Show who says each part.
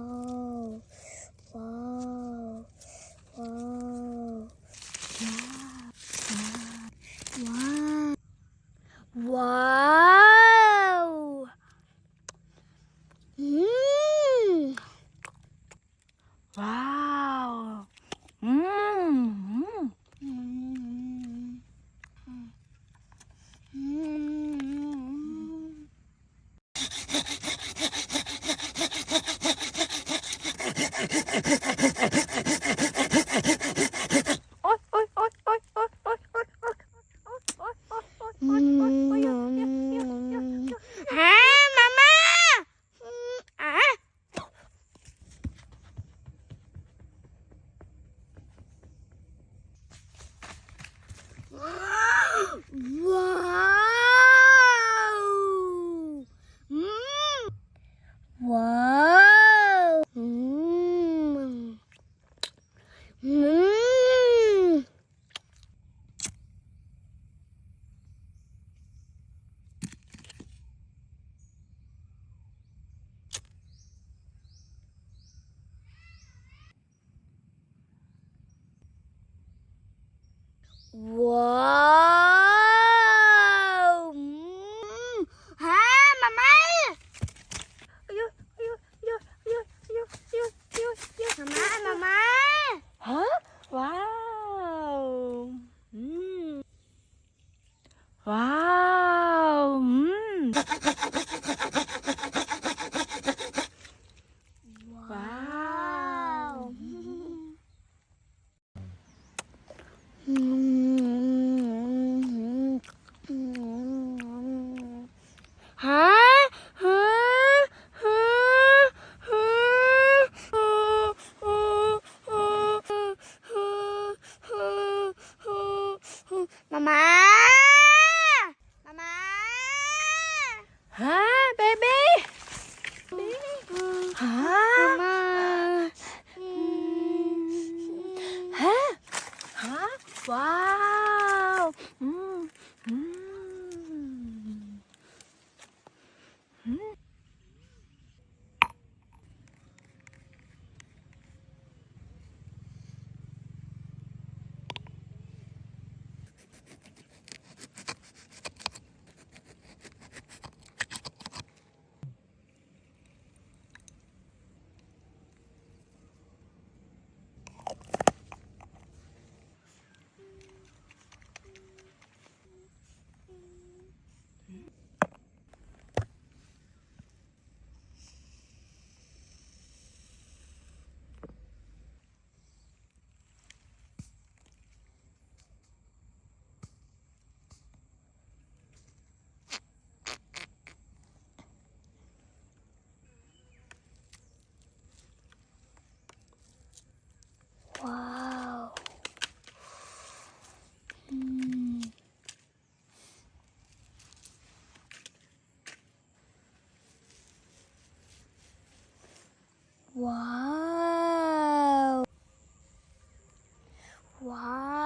Speaker 1: ว้าวว้าวว้าวอืมว้าวอืมอืมอืม
Speaker 2: โอ๊ยโอ๊ยโอ๊ยโอ๊ยโอ๊ยโอ๊ยโอ๊ยโอ๊ยโอ๊ยโอ๊ยโอ๊ยโอ๊ยโอ๊ยโอ๊ยโอ๊ย
Speaker 1: ฮะมาม่าอ่ะว้าวอืมว้าวอืมว้าวฮะมาม่า
Speaker 2: หยุดหยุดหยุดหยุดหยุดหยุดหยุดหยุด
Speaker 1: มาม่า
Speaker 2: ฮะว้าวอืมว้าวอืมว้าว
Speaker 1: ฮะฮะฮะฮะมาม่ามาม่า
Speaker 2: ฮะเบบี้ฮะ
Speaker 1: มาม่า
Speaker 2: ฮะฮะว้าวอืมอืม
Speaker 1: ว้าวว้าวว้า